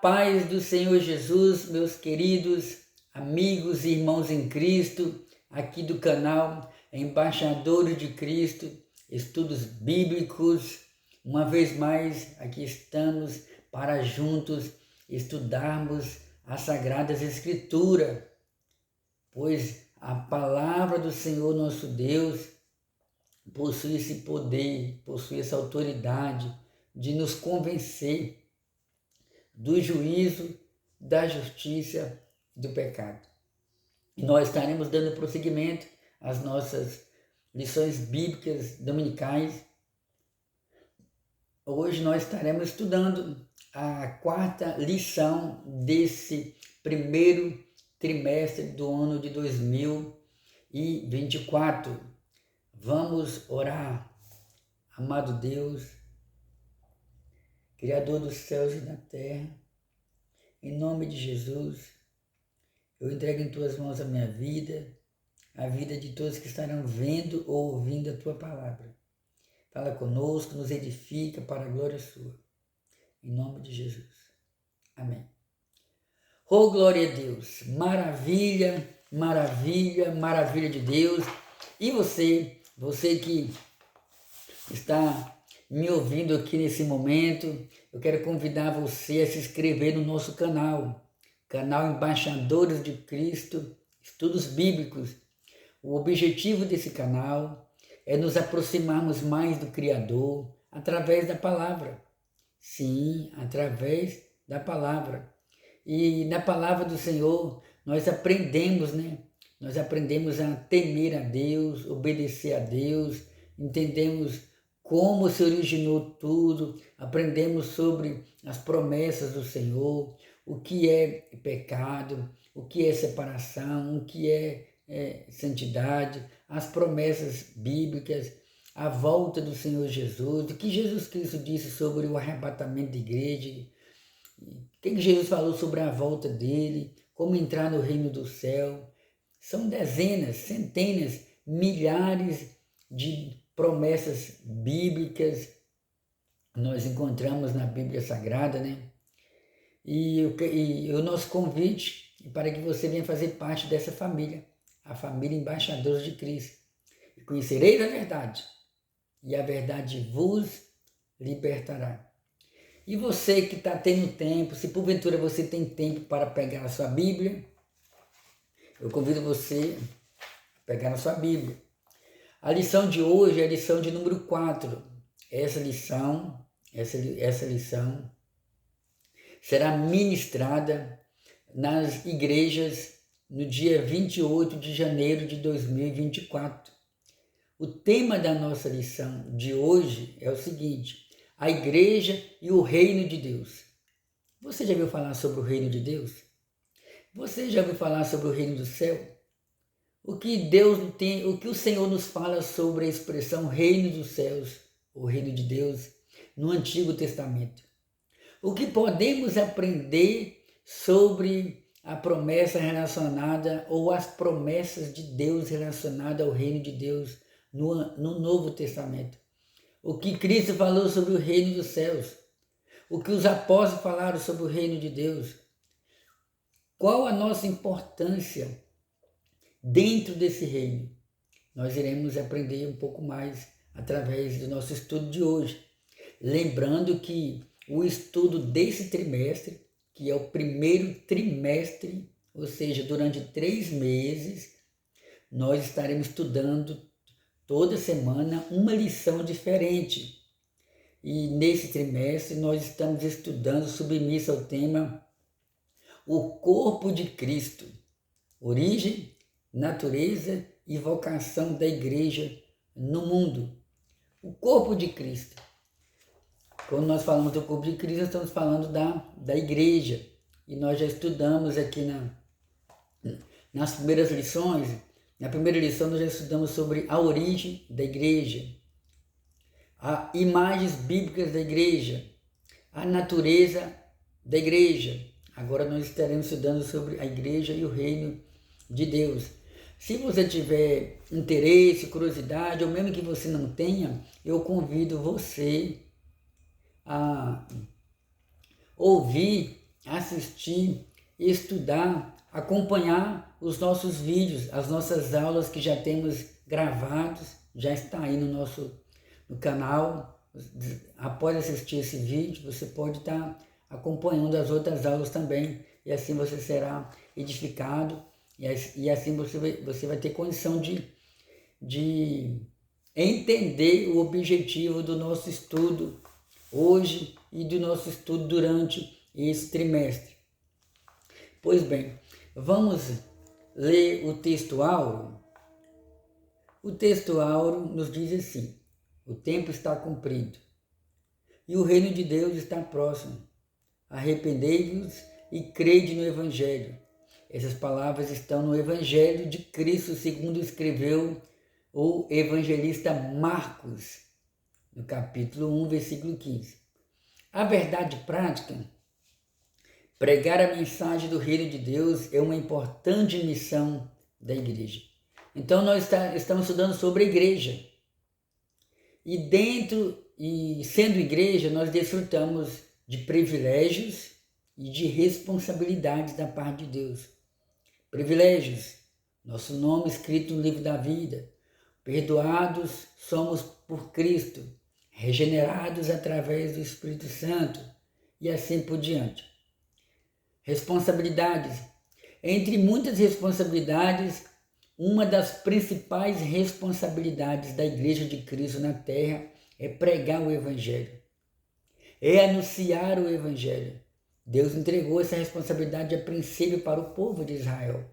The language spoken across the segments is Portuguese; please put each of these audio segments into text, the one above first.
paz do Senhor Jesus, meus queridos amigos e irmãos em Cristo, aqui do canal Embaixadores de Cristo, Estudos Bíblicos. Uma vez mais, aqui estamos para juntos estudarmos as Sagradas Escrituras, pois a palavra do Senhor nosso Deus possui esse poder, possui essa autoridade de nos convencer do juízo, da justiça e do pecado. E nós estaremos dando prosseguimento às nossas lições bíblicas dominicais. Hoje nós estaremos estudando a quarta lição desse primeiro trimestre do ano de 2024. Vamos orar. Amado Deus, Criador dos céus e da terra, em nome de Jesus, eu entrego em Tuas mãos a minha vida, a vida de todos que estarão vendo ou ouvindo a Tua palavra. Fala conosco, nos edifica para a glória Sua. Em nome de Jesus. Amém. Oh, glória a Deus! Maravilha, maravilha, maravilha de Deus. E você que está me ouvindo aqui nesse momento, eu quero convidar você a se inscrever no nosso canal Embaixadores de Cristo, Estudos Bíblicos. O objetivo desse canal é nos aproximarmos mais do Criador através da palavra. Sim, através da palavra. E na palavra do Senhor nós aprendemos, Nós aprendemos a temer a Deus, obedecer a Deus, entendemos como se originou tudo, aprendemos sobre as promessas do Senhor, o que é pecado, o que é separação, o que é santidade, as promessas bíblicas, a volta do Senhor Jesus, o que Jesus Cristo disse sobre o arrebatamento da igreja, o que Jesus falou sobre a volta dele, como entrar no reino do céu. São dezenas, centenas, milhares de promessas bíblicas nós encontramos na Bíblia Sagrada, E o nosso convite é para que você venha fazer parte dessa família, a família Embaixadores de Cristo. E conhecereis a verdade, e a verdade vos libertará. E você que está tendo tempo, se porventura você tem tempo para pegar a sua Bíblia, eu convido você a pegar a sua Bíblia. A lição de hoje é a lição de número 4. Essa lição será ministrada nas igrejas no dia 28 de janeiro de 2024. O tema da nossa lição de hoje é o seguinte: a igreja e o reino de Deus. Você já ouviu falar sobre o reino de Deus? Você já ouviu falar sobre o reino do céu? O que o Senhor nos fala sobre a expressão reino dos céus, o reino de Deus, no Antigo Testamento? O que podemos aprender sobre a promessa relacionada ou as promessas de Deus relacionadas ao reino de Deus no Novo Testamento? O que Cristo falou sobre o reino dos céus? O que os apóstolos falaram sobre o reino de Deus? Qual a nossa importância dentro desse reino? Nós iremos aprender um pouco mais através do nosso estudo de hoje. Lembrando que o estudo desse trimestre, que é o primeiro trimestre, ou seja, durante 3 meses, nós estaremos estudando toda semana uma lição diferente. E nesse trimestre nós estamos estudando, submisso ao tema, o corpo de Cristo, origem, natureza e vocação da igreja no mundo. O corpo de Cristo. Quando nós falamos do corpo de Cristo, nós estamos falando da igreja. E nós já estudamos aqui nas primeiras lições. Na primeira lição nós já estudamos sobre a origem da igreja, as imagens bíblicas da igreja, a natureza da igreja. Agora nós estaremos estudando sobre a igreja e o reino de Deus. Se você tiver interesse, curiosidade, ou mesmo que você não tenha, eu convido você a ouvir assistir, estudar, acompanhar os nossos vídeos, as nossas aulas que já temos gravados, já está aí no canal. Após assistir esse vídeo, você pode estar acompanhando as outras aulas também, e assim você será edificado, e assim você vai ter condição de entender o objetivo do nosso estudo hoje e do nosso estudo durante esse trimestre. Pois bem, vamos ler o texto áureo. O texto áureo nos diz assim: o tempo está cumprido e o reino de Deus está próximo. Arrependei-vos e crede no Evangelho. Essas palavras estão no Evangelho de Cristo, segundo escreveu o evangelista Marcos, no capítulo 1, versículo 15. A verdade prática, pregar a mensagem do reino de Deus é uma importante missão da igreja. Então nós estamos estudando sobre a igreja. E sendo igreja, nós desfrutamos de privilégios e de responsabilidades da parte de Deus. Privilégios, nosso nome escrito no livro da vida. Perdoados somos por Cristo, regenerados através do Espírito Santo e assim por diante. Responsabilidades. Entre muitas responsabilidades, uma das principais responsabilidades da Igreja de Cristo na Terra é pregar o Evangelho, é anunciar o Evangelho. Deus entregou essa responsabilidade a princípio para o povo de Israel.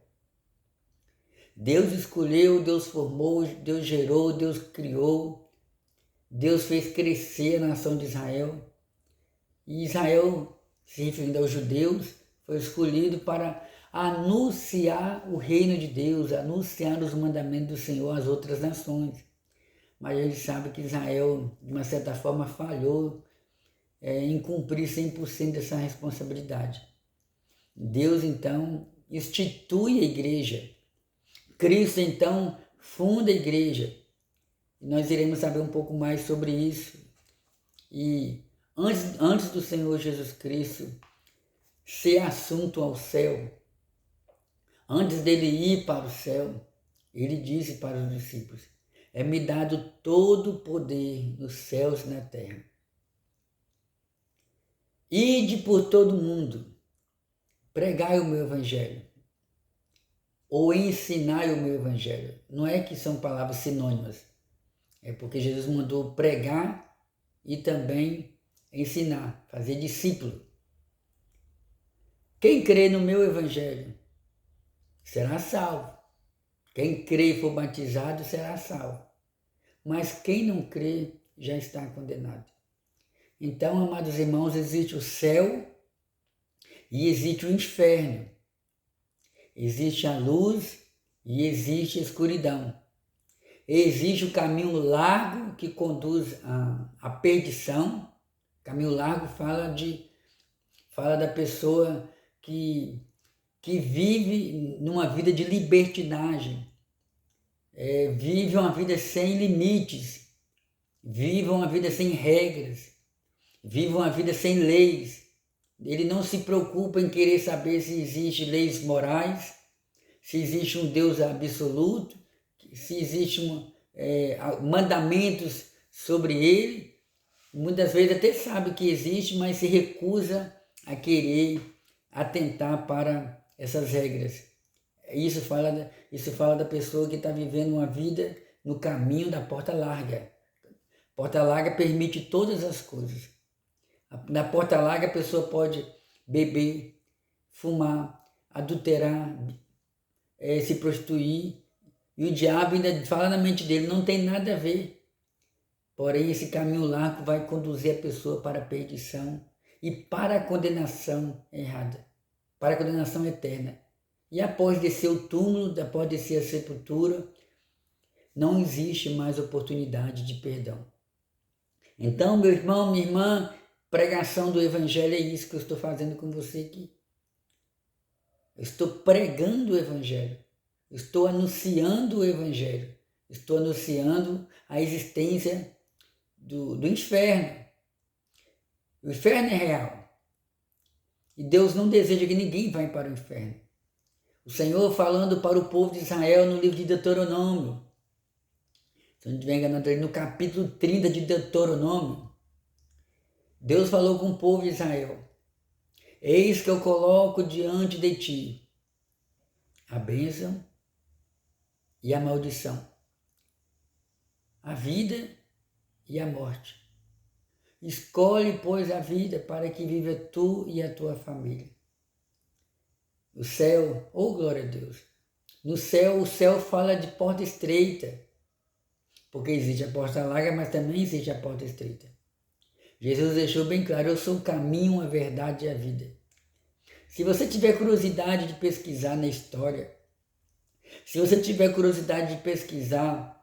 Deus escolheu, Deus formou, Deus gerou, Deus criou, Deus fez crescer a nação de Israel. E Israel, se referindo aos judeus, foi escolhido para anunciar o reino de Deus, anunciar os mandamentos do Senhor às outras nações. Mas a gente sabe que Israel, de uma certa forma, falhou em cumprir 100% dessa responsabilidade. Deus, então, institui a igreja. Cristo, então, funda a igreja. E nós iremos saber um pouco mais sobre isso. E antes do Senhor Jesus Cristo ser assunto ao céu, antes dele ir para o céu, ele disse para os discípulos: é-me dado todo o poder nos céus e na terra. Ide por todo o mundo, pregai o meu evangelho, ou ensinai o meu evangelho. Não é que são palavras sinônimas, é porque Jesus mandou pregar e também ensinar, fazer discípulo. Quem crê no meu evangelho será salvo. Quem crê e for batizado será salvo. Mas quem não crê já está condenado. Então, amados irmãos, existe o céu e existe o inferno. Existe a luz e existe a escuridão. Existe o caminho largo que conduz à perdição. Caminho largo fala da pessoa que vive numa vida de libertinagem, vive uma vida sem limites, vive uma vida sem regras, vive uma vida sem leis. Ele não se preocupa em querer saber se existem leis morais, se existe um Deus absoluto, se existem mandamentos sobre ele. Muitas vezes até sabe que existe, mas se recusa a querer atentar para essas regras. Isso fala da pessoa que está vivendo uma vida no caminho da porta larga. Porta larga permite todas as coisas. Na porta larga a pessoa pode beber, fumar, adulterar, se prostituir, e o diabo ainda fala na mente dele: não tem nada a ver. Porém, esse caminho largo vai conduzir a pessoa para a perdição e para a condenação errada, para a condenação eterna. E após descer o túmulo, após descer a sepultura, não existe mais oportunidade de perdão. Então, meu irmão, minha irmã, pregação do Evangelho é isso que eu estou fazendo com você aqui. Eu estou pregando o Evangelho, estou anunciando o Evangelho, estou anunciando a existência do inferno. O inferno é real. E Deus não deseja que ninguém vá para o inferno. O Senhor falando para o povo de Israel no livro de Deuteronômio, se eu não estiver enganado, no capítulo 30 de Deuteronômio, Deus falou com o povo de Israel: eis que eu coloco diante de ti a bênção e a maldição, a vida e a morte. Escolhe, pois, a vida para que viva tu e a tua família. O céu, oh glória a Deus, no céu, o céu fala de porta estreita, porque existe a porta larga, mas também existe a porta estreita. Jesus deixou bem claro: eu sou o caminho, a verdade e a vida. Se você tiver curiosidade de pesquisar na história, se você tiver curiosidade de pesquisar,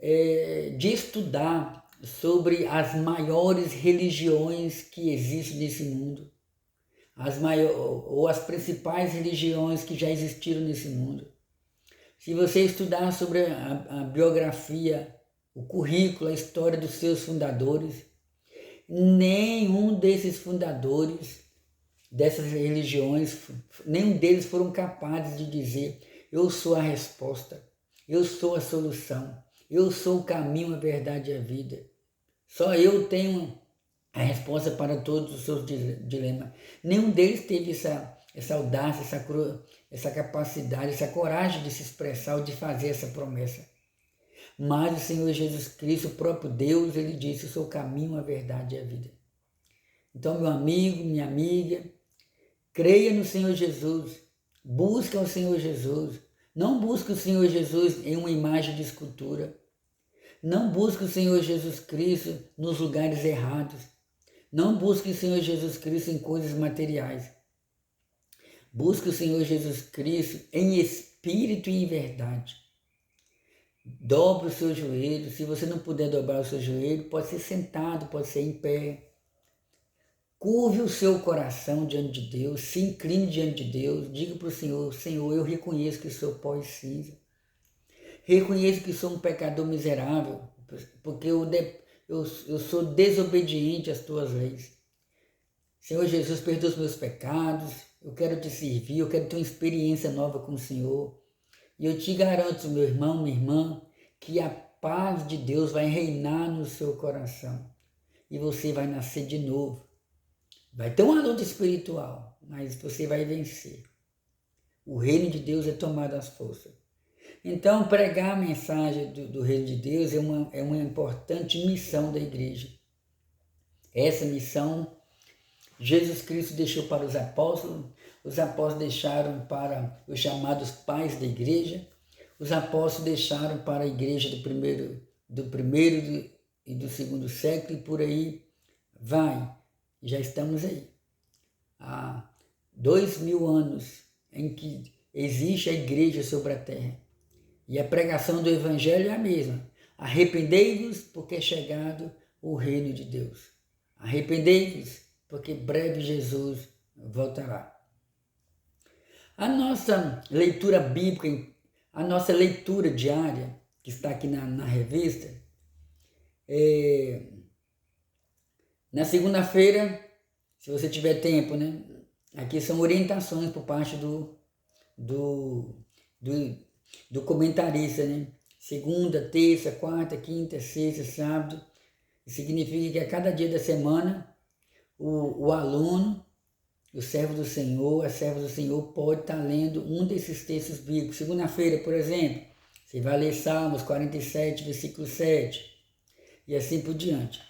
de estudar sobre as maiores religiões que existem nesse mundo, ou as principais religiões que já existiram nesse mundo, se você estudar sobre a biografia, o currículo, a história dos seus fundadores, nenhum desses fundadores dessas religiões, nenhum deles foram capazes de dizer: eu sou a resposta, eu sou a solução, eu sou o caminho, a verdade e a vida. Só eu tenho a resposta para todos os seus dilemas. Nenhum deles teve essa audácia, essa capacidade, essa coragem de se expressar ou de fazer essa promessa. Mas o Senhor Jesus Cristo, o próprio Deus, ele disse: eu sou o caminho, a verdade e a vida. Então, meu amigo, minha amiga, creia no Senhor Jesus, busca o Senhor Jesus. Não busque o Senhor Jesus em uma imagem de escultura. Não busque o Senhor Jesus Cristo nos lugares errados. Não busque o Senhor Jesus Cristo em coisas materiais. Busque o Senhor Jesus Cristo em espírito e em verdade. Dobre o seu joelho. Se você não puder dobrar o seu joelho, pode ser sentado, pode ser em pé. Curve o seu coração diante de Deus, se incline diante de Deus, diga para o Senhor: Senhor, eu reconheço que sou pó e cinza. Reconheço que sou um pecador miserável, porque eu sou desobediente às tuas leis. Senhor Jesus, perdoa os meus pecados, eu quero te servir, eu quero ter uma experiência nova com o Senhor. E eu te garanto, meu irmão, minha irmã, que a paz de Deus vai reinar no seu coração e você vai nascer de novo. Vai ter uma luta espiritual, mas você vai vencer. O reino de Deus é tomado às forças. Então, pregar a mensagem do reino de Deus é uma importante missão da igreja. Essa missão Jesus Cristo deixou para os apóstolos deixaram para os chamados pais da igreja, os apóstolos deixaram para a igreja do primeiro e do segundo século, e por aí vai. Já estamos aí. Há 2000 anos em que existe a igreja sobre a terra. E a pregação do evangelho é a mesma. Arrependei-vos, porque é chegado o reino de Deus. Arrependei-vos, porque breve Jesus voltará. A nossa leitura bíblica, a nossa leitura diária, que está aqui na revista, na segunda-feira, se você tiver tempo, né? Aqui são orientações por parte do comentarista, né? Segunda, terça, quarta, quinta, sexta, sábado. Significa que a cada dia da semana, o aluno, o servo do Senhor, a serva do Senhor pode estar lendo um desses textos bíblicos. Segunda-feira, por exemplo, você vai ler Salmos 47, versículo 7, e assim por diante.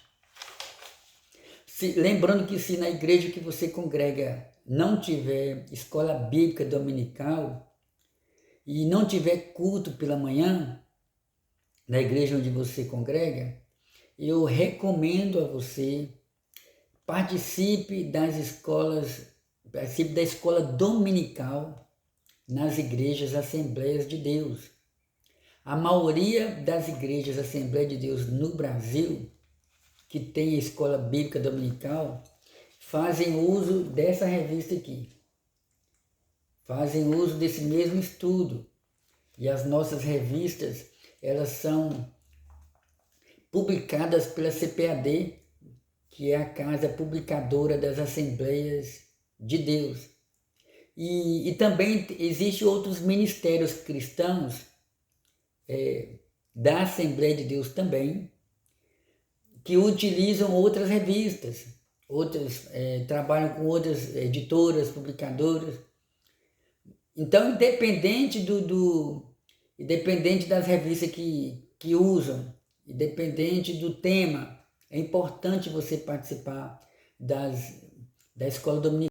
Lembrando que se na igreja que você congrega não tiver escola bíblica dominical e não tiver culto pela manhã, na igreja onde você congrega, eu recomendo a você participe da escola dominical nas igrejas Assembleias de Deus. A maioria das igrejas Assembleia de Deus no Brasil, que tem a escola bíblica dominical, fazem uso dessa revista aqui. Fazem uso desse mesmo estudo. E as nossas revistas, elas são publicadas pela CPAD, que é a Casa Publicadora das Assembleias de Deus. E também existem outros ministérios cristãos da Assembleia de Deus também, que utilizam outras revistas, trabalham com outras editoras, publicadoras. Então, independente das revistas que usam, independente do tema, é importante você participar da escola dominical.